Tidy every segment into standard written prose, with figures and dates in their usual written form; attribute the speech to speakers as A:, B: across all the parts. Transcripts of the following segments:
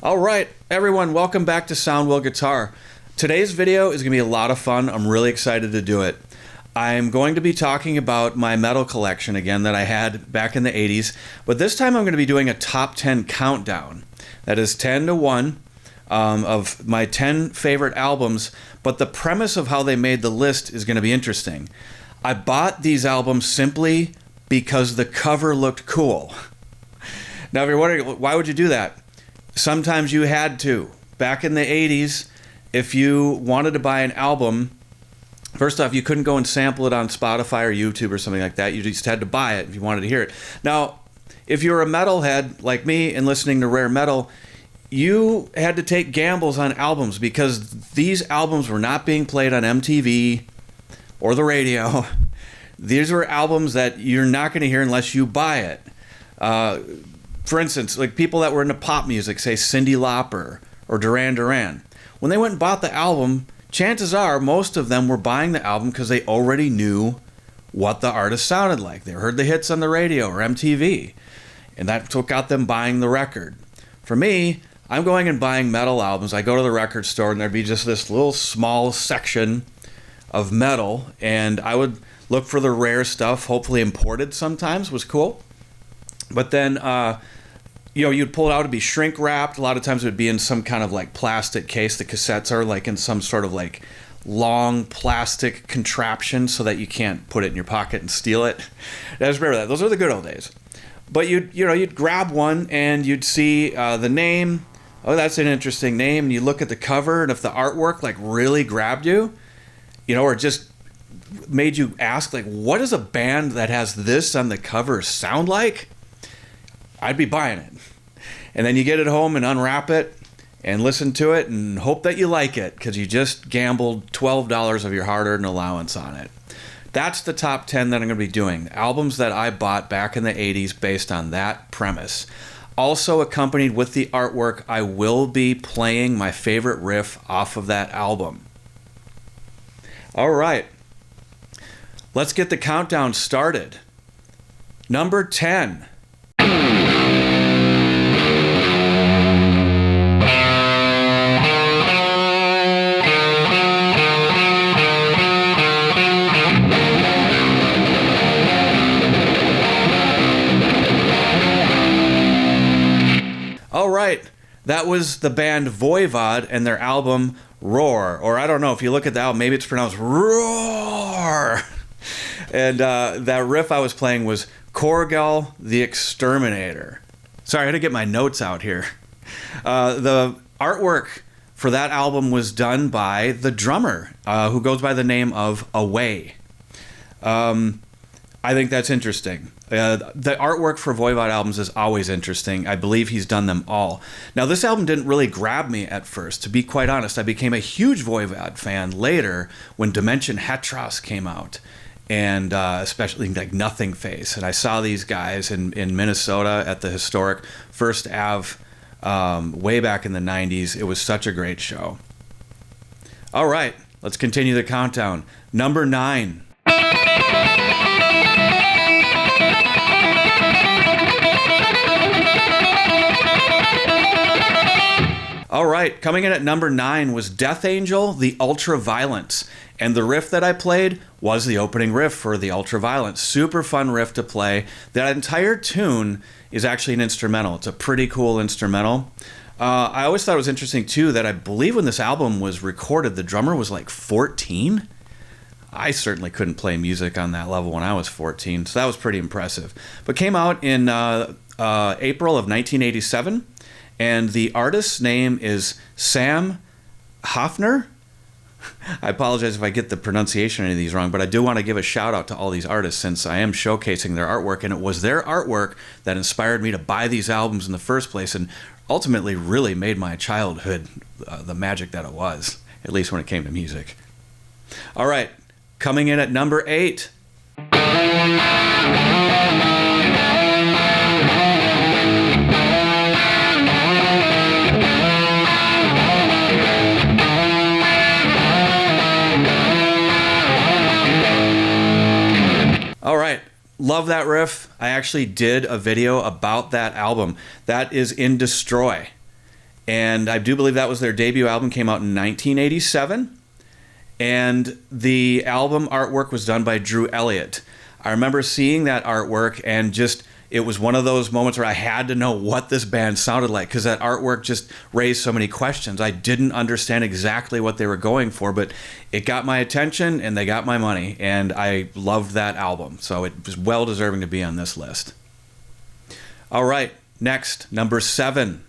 A: All right, everyone, welcome back to SoundWell Guitar. Today's video is going to be a lot of fun. I'm really excited to do it. I'm going to be talking about my metal collection again that I had back in the 80s, but this time I'm going to be doing a top 10 countdown. That is 10 to 1 of my 10 favorite albums, but the premise of how they made the list is going to be interesting. I bought these albums simply because the cover looked cool. Now, if you're wondering, why would you do that? Sometimes you had to. Back in the 80s, if you wanted to buy an album, first off, you couldn't go and sample it on Spotify or YouTube or something like that. You just had to buy it if you wanted to hear it. Now, if you're a metalhead like me and listening to rare metal, you had to take gambles on albums because these albums were not being played on MTV or the radio. These were albums that you're not going to hear unless you buy it. For instance, like people that were into pop music, say Cyndi Lauper or Duran Duran, when they went and bought the album, chances are most of them were buying the album because they already knew what the artist sounded like. They heard the hits on the radio or MTV, and that's what got them buying the record. For me, I'm going and buying metal albums. I go to the record store and there'd be just this little small section of metal, and I would look for the rare stuff, hopefully imported sometimes, was cool. But then, you'd pull it out to be shrink wrapped. A lot of times it would be in some kind of like plastic case. The cassettes are like in some sort of like long plastic contraption so that you can't put it in your pocket and steal it. I just remember that. Those are the good old days. But you'd grab one and you'd see the name. Oh, that's an interesting name. And you look at the cover, and if the artwork like really grabbed you, or just made you ask like, what does a band that has this on the cover sound like? I'd be buying it. And then you get it home and unwrap it and listen to it and hope that you like it because you just gambled $12 of your hard-earned allowance on it. That's the top 10 that I'm going to be doing. Albums that I bought back in the 80s based on that premise. Also accompanied with the artwork, I will be playing my favorite riff off of that album. All right. Let's get the countdown started. Number 10. All right, that was the band Voivod and their album Roar, or I don't know if you look at the album, maybe it's pronounced Roar. And that riff I was playing was Ungol the Exterminator. Sorry, I had to get my notes out here. The artwork for that album was done by the drummer, who goes by the name of Away. I think that's interesting. The artwork for Voivod albums is always interesting. I believe he's done them all. Now, this album didn't really grab me at first. To be quite honest, I became a huge Voivod fan later when Dimension Hetros came out, and especially like Nothing Face. And I saw these guys in Minnesota at the historic First Ave way back in the 90s. It was such a great show. All right, let's continue the countdown. Number 9. All right, coming in at number 9 was Death Angel, the Ultraviolence. And the riff that I played was the opening riff for the Ultraviolence. Super fun riff to play. That entire tune is actually an instrumental. It's a pretty cool instrumental. I always thought it was interesting, too, that I believe when this album was recorded, the drummer was like 14. I certainly couldn't play music on that level when I was 14, so that was pretty impressive. But came out in April of 1987. And the artist's name is Sam Hoffner. I apologize if I get the pronunciation of any of these wrong, but I do want to give a shout out to all these artists since I am showcasing their artwork, and it was their artwork that inspired me to buy these albums in the first place and ultimately really made my childhood the magic that it was, at least when it came to music. All right, coming in at number 8. All right, love that riff. I actually did a video about that album. That is in Destroy. And I do believe that was their debut album, came out in 1987. And the album artwork was done by Drew Elliott. I remember seeing that artwork and just, it was one of those moments where I had to know what this band sounded like, because that artwork just raised so many questions. I didn't understand exactly what they were going for, but it got my attention and they got my money, and I loved that album. So it was well deserving to be on this list. All right, next, number 7.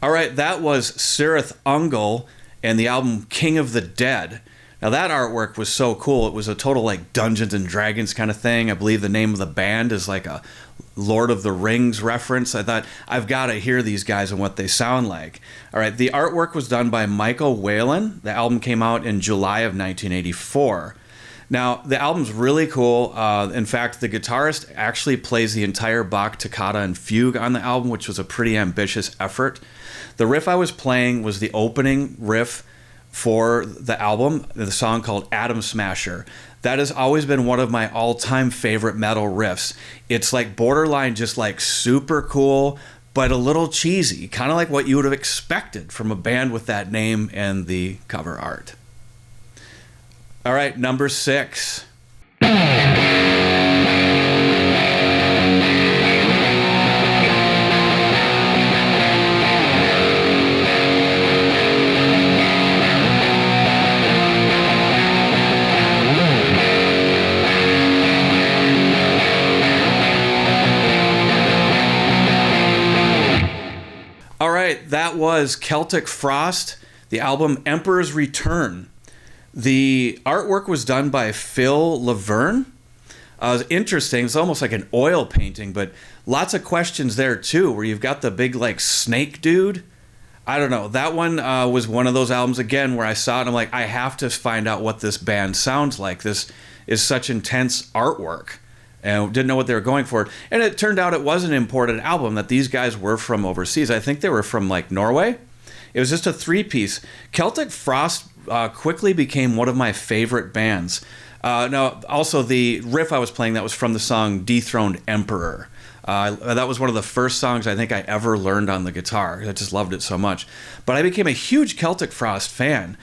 A: All right, that was Cirith Ungol and the album King of the Dead. Now that artwork was so cool. It was a total like Dungeons and Dragons kind of thing. I believe the name of the band is like a Lord of the Rings reference. I thought, I've got to hear these guys and what they sound like. All right, the artwork was done by Michael Whalen. The album came out in July of 1984. Now, the album's really cool. In fact, the guitarist actually plays the entire Bach toccata and fugue on the album, which was a pretty ambitious effort. The riff I was playing was the opening riff for the album, the song called Atom Smasher. That has always been one of my all-time favorite metal riffs. It's like borderline just like super cool, but a little cheesy, kind of like what you would have expected from a band with that name and the cover art. All right, number 6. All right, that was Celtic Frost, the album Emperor's Return. The artwork was done by Phil Laverne. It was interesting. It's almost like an oil painting, but lots of questions there too, where you've got the big like snake dude. I don't know. That one was one of those albums, again, where I saw it and I'm like, I have to find out what this band sounds like. This is such intense artwork. And didn't know what they were going for. And it turned out it was an imported album, that these guys were from overseas. I think they were from like Norway. It was just a 3-piece. Celtic Frost quickly became one of my favorite bands. Now, also the riff I was playing, that was from the song Dethroned Emperor. That was one of the first songs I think I ever learned on the guitar. I just loved it so much. But I became a huge Celtic Frost fan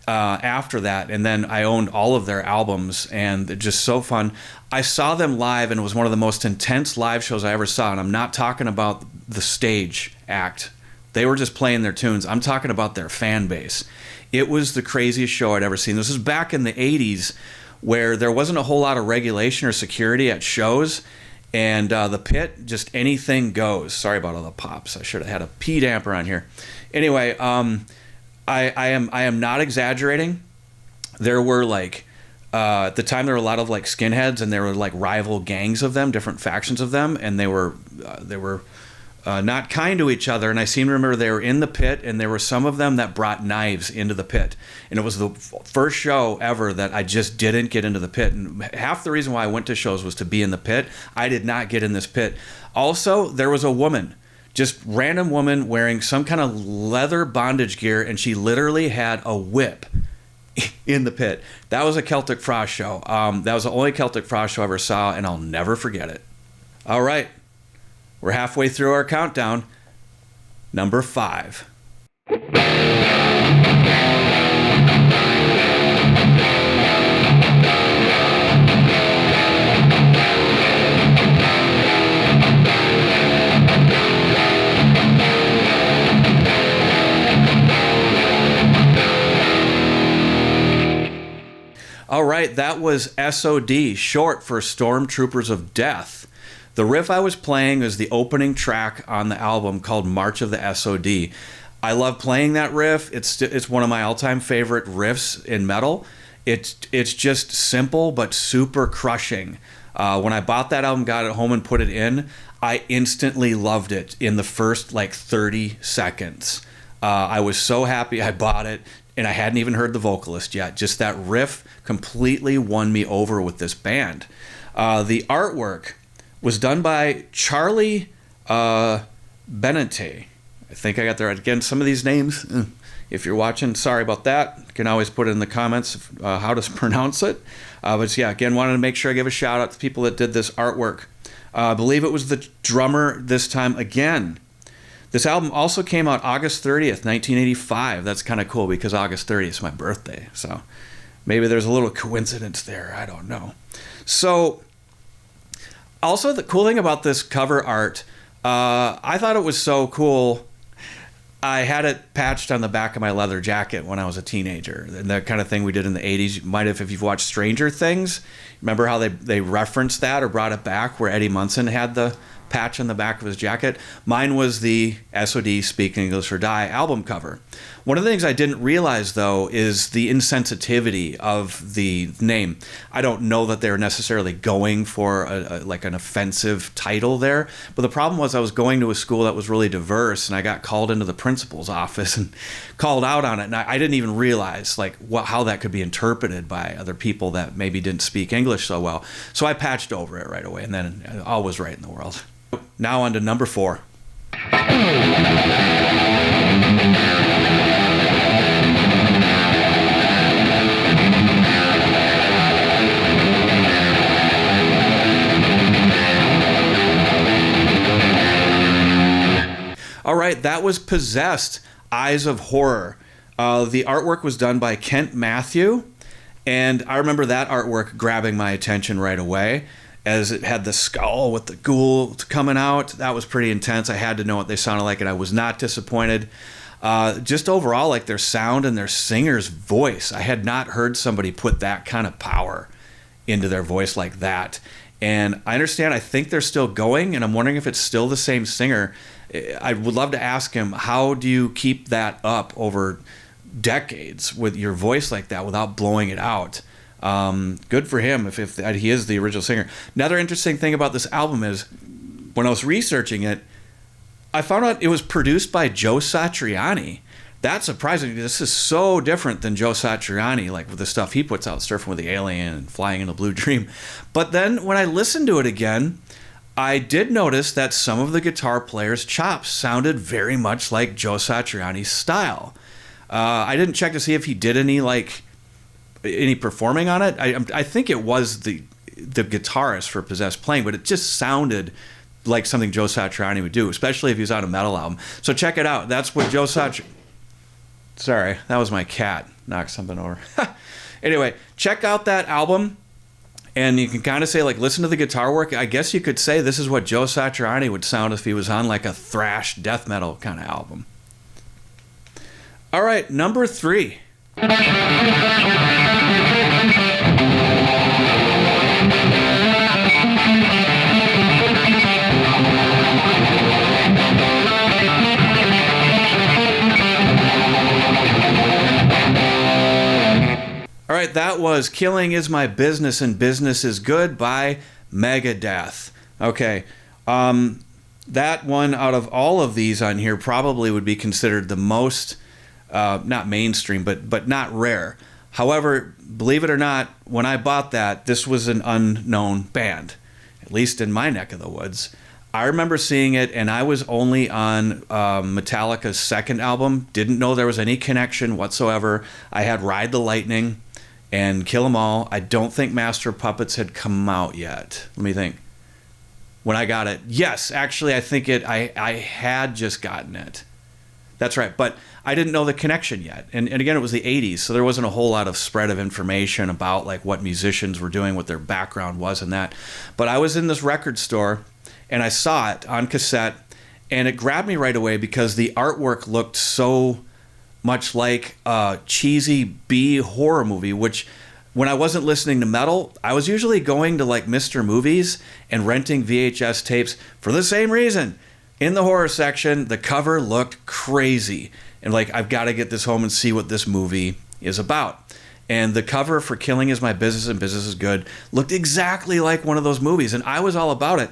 A: after that, and then I owned all of their albums, and they're just so fun. I saw them live, and it was one of the most intense live shows I ever saw, and I'm not talking about the stage act. They were just playing their tunes. I'm talking about their fan base. It was the craziest show I'd ever seen. This was back in the 80s, where there wasn't a whole lot of regulation or security at shows, and the pit, just anything goes. Sorry about all the pops. I should have had a pee damper on here. Anyway, I am not exaggerating. There were like at the time there were a lot of like skinheads, and there were like rival gangs of them, different factions of them, and they were not kind to each other. And I seem to remember they were in the pit, and there were some of them that brought knives into the pit. And it was the first show ever that I just didn't get into the pit. And half the reason why I went to shows was to be in the pit. I did not get in this pit. Also, there was a woman. Just random woman wearing some kind of leather bondage gear, and she literally had a whip in the pit. That was a Celtic Frost show. That was the only Celtic Frost show I ever saw, and I'll never forget it. All right, we're halfway through our countdown. Number 5. All right, that was S.O.D, short for Stormtroopers of Death. The riff I was playing is the opening track on the album called March of the S.O.D. I love playing that riff. It's one of my all-time favorite riffs in metal. It's just simple but super crushing. When I bought that album, got it home and put it in, I instantly loved it in the first like 30 seconds. I was so happy I bought it. And I hadn't even heard the vocalist yet. Just that riff completely won me over with this band. The artwork was done by Charlie Benente. I think I got there. Again, some of these names, if you're watching, sorry about that. You can always put it in the comments how to pronounce it. But yeah, again, wanted to make sure I give a shout out to people that did this artwork. I believe it was the drummer this time again. This album also came out August 30th, 1985. That's kind of cool because August 30th is my birthday. So maybe there's a little coincidence there. I don't know. So also the cool thing about this cover art, I thought it was so cool. I had it patched on the back of my leather jacket when I was a teenager. And the kind of thing we did in the 80s. You might have, if you've watched Stranger Things, remember how they referenced that or brought it back where Eddie Munson had the patch on the back of his jacket. Mine was the S.O.D. Speak English or Die album cover. One of the things I didn't realize, though, is the insensitivity of the name. I don't know that they're necessarily going for like an offensive title there, but the problem was I was going to a school that was really diverse, and I got called into the principal's office and called out on it, and I didn't even realize like how that could be interpreted by other people that maybe didn't speak English so well. So I patched over it right away, and then all was right in the world. Now on to number 4. All right, that was Possessed, Eyes of Horror. The artwork was done by Kent Matthew, and I remember that artwork grabbing my attention right away, as it had the skull with the ghoul coming out. That was pretty intense. I had to know what they sounded like, and I was not disappointed. Just overall, like their sound and their singer's voice. I had not heard somebody put that kind of power into their voice like that. And I understand, I think they're still going, and I'm wondering if it's still the same singer. I would love to ask him, how do you keep that up over decades with your voice like that without blowing it out? Good for him if he is the original singer. Another interesting thing about this album is when I was researching it, I found out it was produced by Joe Satriani. That's surprising. This is so different than Joe Satriani, like with the stuff he puts out, Surfing with the Alien and Flying in a Blue Dream. But then when I listened to it again, I did notice that some of the guitar players' chops sounded very much like Joe Satriani's style. I didn't check to see if he did any performing on it. I think it was the guitarist for Possessed playing, but it just sounded like something Joe Satriani would do, especially if he was on a metal album. So check it out. That's what Joe Satriani... Sorry, that was my cat. Knocked something over. Anyway, check out that album, and you can kind of say, like, listen to the guitar work. I guess you could say this is what Joe Satriani would sound if he was on, like, a thrash death metal kind of album. All right, number 3. All right, that was Killing Is My Business and Business Is Good by Megadeth. Okay, that one out of all of these on here probably would be considered the most, not mainstream, but not rare. However, believe it or not, when I bought that, this was an unknown band, at least in my neck of the woods. I remember seeing it, and I was only on Metallica's second album. Didn't know there was any connection whatsoever. I had Ride the Lightning and Kill 'Em All. I don't think Master of Puppets had come out yet. Let me think. When I got it. Yes, actually, I think I had just gotten it. That's right, but I didn't know the connection yet. And again, it was the 80s, so there wasn't a whole lot of spread of information about like what musicians were doing, what their background was and that. But I was in this record store, and I saw it on cassette, and it grabbed me right away because the artwork looked so much like a cheesy B horror movie, which when I wasn't listening to metal, I was usually going to like Mr. Movies and renting VHS tapes for the same reason. In the horror section, the cover looked crazy. And like, I've got to get this home and see what this movie is about. And the cover for Killing Is My Business and Business Is Good looked exactly like one of those movies, and I was all about it.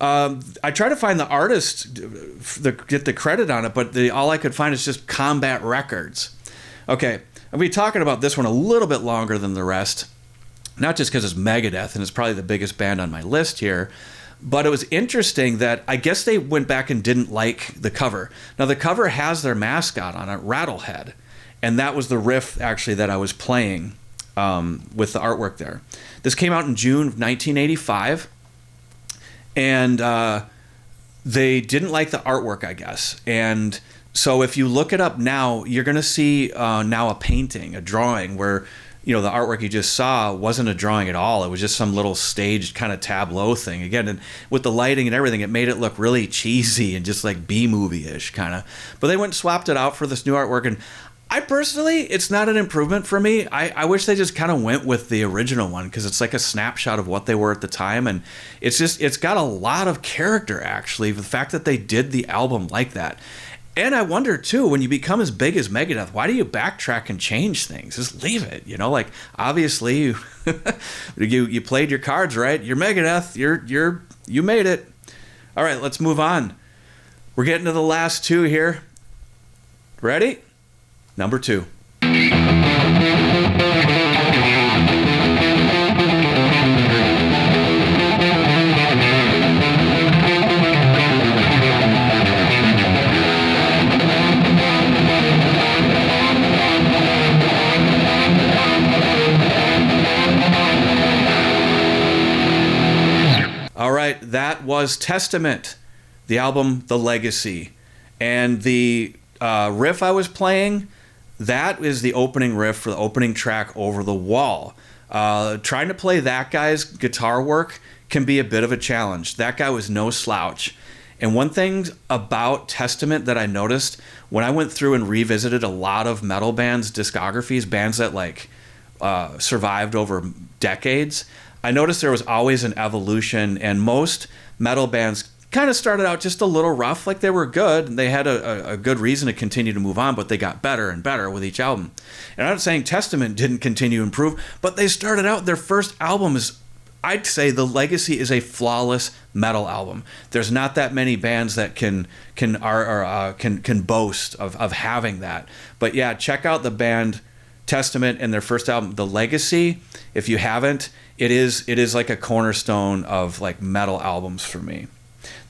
A: I tried to find the artist, get the credit on it, but all I could find is just Combat Records. Okay, I'll be talking about this one a little bit longer than the rest, not just because it's Megadeth, and it's probably the biggest band on my list here, But it was interesting that I guess they went back and didn't like the cover. Now, the cover has their mascot on it, Rattlehead. And that was the riff, actually, that I was playing with the artwork there. This came out in June of 1985. And they didn't like the artwork, I guess. And so if you look it up now, you're going to see now a painting, a drawing, where the artwork you just saw wasn't a drawing at all. It was just some little staged kind of tableau thing. Again, and with the lighting and everything, it made it look really cheesy and just like B-movie-ish kind of. But they went and swapped it out for this new artwork. And I personally, it's not an improvement for me. I wish they just kind of went with the original one, because it's like a snapshot of what they were at the time. And it's got a lot of character, actually, the fact that they did the album like that. And I wonder, too, when you become as big as Megadeth, why do you backtrack and change things? Just leave it, like, obviously, you played your cards right. You're Megadeth. You made it. All right, let's move on. We're getting to the last two here. Ready? Number 2. All right, that was Testament, the album The Legacy. And the riff I was playing, that is the opening riff for the opening track, Over the Wall. Trying to play that guy's guitar work can be a bit of a challenge. That guy was no slouch. And one thing about Testament that I noticed when I went through and revisited a lot of metal bands' discographies, bands that survived over decades, I noticed there was always an evolution, and most metal bands kind of started out just a little rough. Like, they were good, and they had a good reason to continue to move on, but they got better and better with each album. And I'm not saying Testament didn't continue to improve, but they started out, their first album is, I'd say The Legacy is a flawless metal album. There's not that many bands that can boast of having that. But yeah, check out the band Testament and their first album, The Legacy. If you haven't, it is like a cornerstone of like metal albums for me.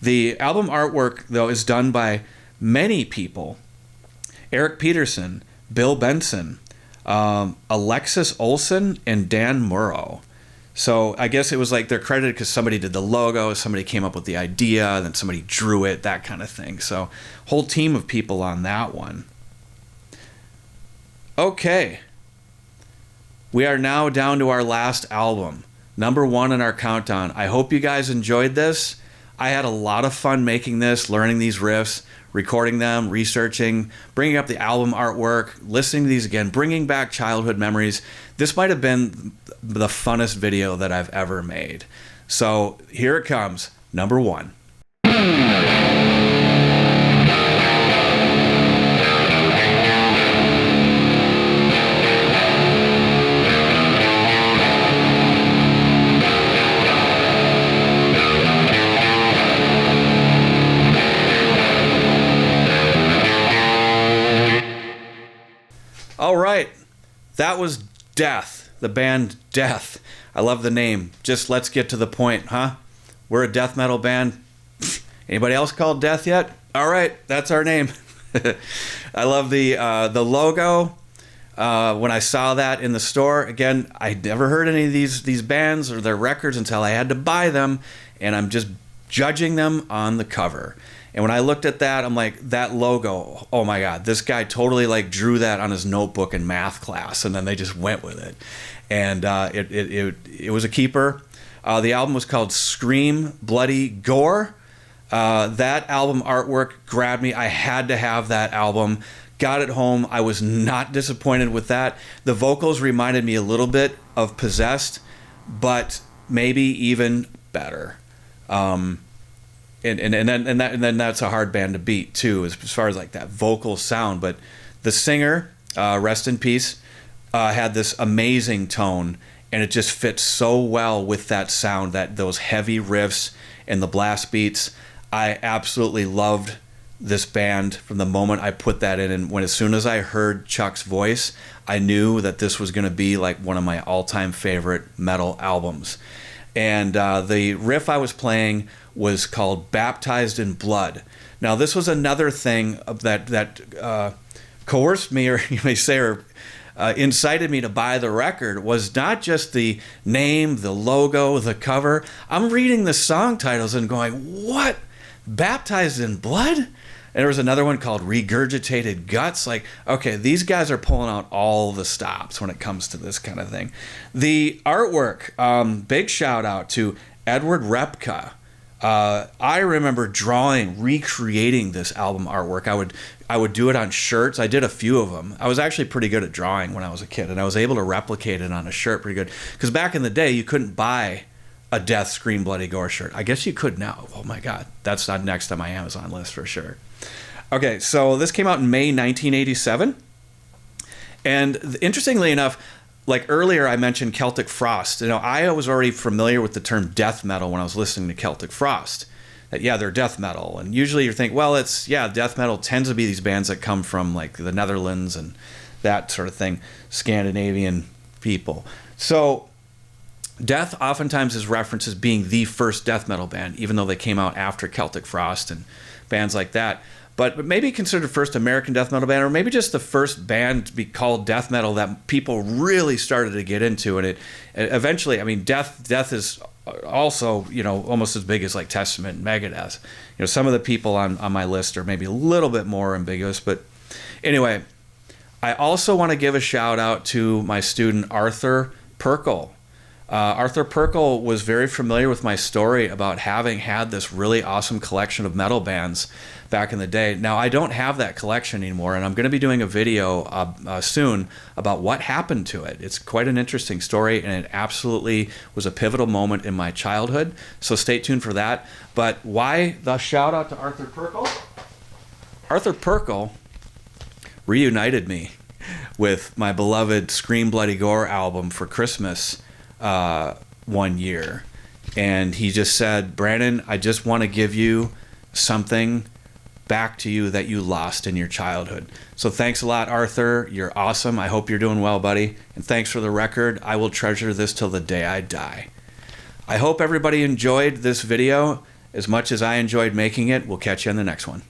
A: The album artwork, though, is done by many people: Eric Peterson, Bill Benson, Alexis Olsen, and Dan Murrow. So I guess it was like they're credited because somebody did the logo, somebody came up with the idea, then somebody drew it, that kind of thing. So whole team of people on that one. Okay. We are now down to our last album, number 1 in our countdown. I hope you guys enjoyed this. I had a lot of fun making this, learning these riffs, recording them, researching, bringing up the album artwork, listening to these again, bringing back childhood memories. This might have been the funnest video that I've ever made. So here it comes, number 1. All right, that was Death, the band Death. I love the name. Just let's get to the point, huh? We're a death metal band. Anybody else called Death yet? All right, that's our name. I love the logo. When I saw that in the store, again, I never heard any of these bands or their records until I had to buy them, and I'm just judging them on the cover. And when I looked at that, I'm like, that logo, oh my God, this guy totally like drew that on his notebook in math class, and then they just went with it. And it was a keeper. The album was called Scream Bloody Gore. That album artwork grabbed me. I had to have that album. Got it home. I was not disappointed with that. The vocals reminded me a little bit of Possessed, but maybe even better. And then that's a hard band to beat too, as far as like that vocal sound. But the singer, rest in peace, had this amazing tone, and it just fits so well with that sound, those heavy riffs and the blast beats. I absolutely loved this band from the moment I put that in, and as soon as I heard Chuck's voice, I knew that this was going to be like one of my all-time favorite metal albums. And the riff I was playing was called Baptized in Blood. Now, this was another thing that coerced me, or you may say, or incited me to buy the record, was not just the name, the logo, the cover. I'm reading the song titles and going, what? Baptized in Blood? And there was another one called Regurgitated Guts. Like, okay, these guys are pulling out all the stops when it comes to this kind of thing. The artwork, big shout out to Edward Repka. I remember recreating this album artwork. I would do it on shirts. I did a few of them. I was actually pretty good at drawing when I was a kid, and I was able to replicate it on a shirt pretty good. Because back in the day, you couldn't buy a Death, Scream, Bloody Gore shirt. I guess you could now. Oh my God, that's not next on my Amazon list for sure. Okay, so this came out in May 1987, and interestingly enough, like earlier I mentioned Celtic Frost. You know, I was already familiar with the term death metal when I was listening to Celtic Frost. That, yeah, they're death metal, and usually you think, well, death metal tends to be these bands that come from like the Netherlands and that sort of thing, Scandinavian people. So Death oftentimes is referenced as being the first death metal band, even though they came out after Celtic Frost and bands like that. But maybe considered first American death metal band, or maybe just the first band to be called death metal that people really started to get into. And it eventually, I mean, death is also, you know, almost as big as like Testament and Megadeth. You know, some of the people on my list are maybe a little bit more ambiguous, but anyway, I also want to give a shout out to my student Arthur Perkle. Arthur Perkle was very familiar with my story about having had this really awesome collection of metal bands back in the day. Now, I don't have that collection anymore, and I'm going to be doing a video soon about what happened to it. It's quite an interesting story, and it absolutely was a pivotal moment in my childhood, so stay tuned for that. But why the shout out to Arthur Perkle? Arthur Perkle reunited me with my beloved Scream Bloody Gore album for Christmas one year, and he just said, Brandon, I just want to give you something back to you that you lost in your childhood. So thanks a lot, Arthur. You're awesome. I hope you're doing well, buddy, and thanks for the record. I will treasure this till the day I die. I hope everybody enjoyed this video as much as I enjoyed making it. We'll catch you on the next one.